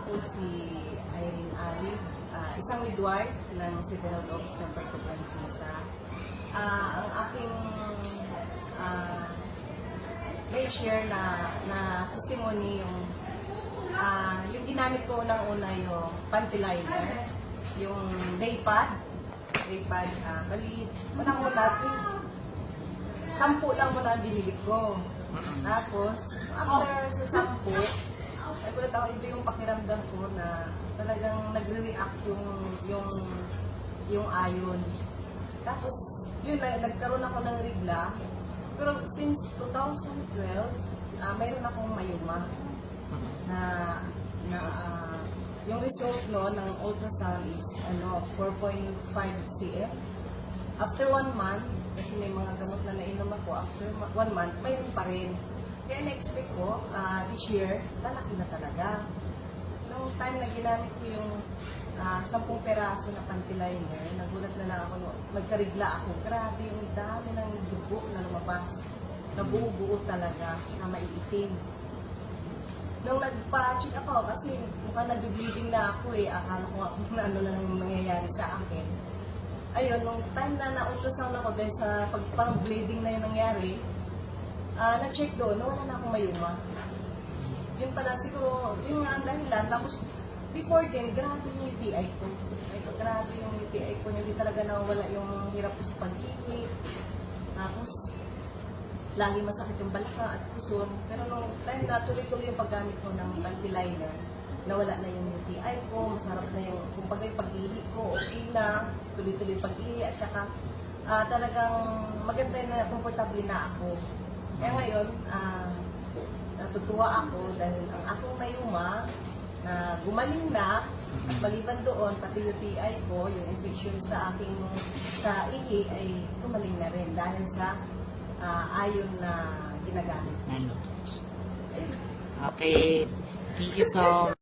po si Irene Ali, isang midwife ng City Health Office ng Puerto Princesa. Ang aking may share na testimony yung ginamit ko ng una yung panty liner, yung daypad, bali, unang-una, 10 lang muna ang binili ko. Tapos, after sa 10, nagulat ako, ito yung pakiramdam ko na talagang nagre-react yung iron. Tapos, yun, nagkaroon ako ng regla. Pero since 2012, mayroon akong mayuma na yung result no ng ultrasound is 4.5 cm. After 1 month, kasi may mga gamot na nainom ako, after 1 month, mayroon pa rin. Kaya na-expect ko, this year, lalaki na talaga. Nung time na ginamit ko yung 10 peraso na panty liner, nagulat na lang ako, nagkarigla ako. Grabe, yung dami ng dugo na lumabas. Nabuo-buo talaga, saka maiitim. Nung nagpa-check up ako, kasi mukhang nag-bleeding na ako akala ko kung ano lang nangyayari sa akin. Ayun, nung time na na-ultrasound ako dahil sa pag-bleeding na yung nangyari, na-check doon, wala na akong mayuma. Yun pala, siguro, yun nga ang dahilan. Tapos, before din, grabe yung UTI ko. Grabe yung UTI ko. Hindi talaga nawala yung hirap ko sa pag-ibig. Tapos, lagi masakit yung balsa at puson. Pero nung time na tuloy-tuloy yung paggamit ko ng panty liner, nawala na yung UTI ko, masarap na yung, kumbaga yung pag-ihi ko, okay na, tuloy-tuloy yung pag-ihi, at saka talagang maganda na, komportable na ako. Kaya ngayon, natutuwa ako dahil ang akong mayuma na gumaling na, at maliban doon, pati UTI ko, yung infection sa aking sa ihi ay gumaling na rin dahil sa iron na ginagamit. Okay. Thank you so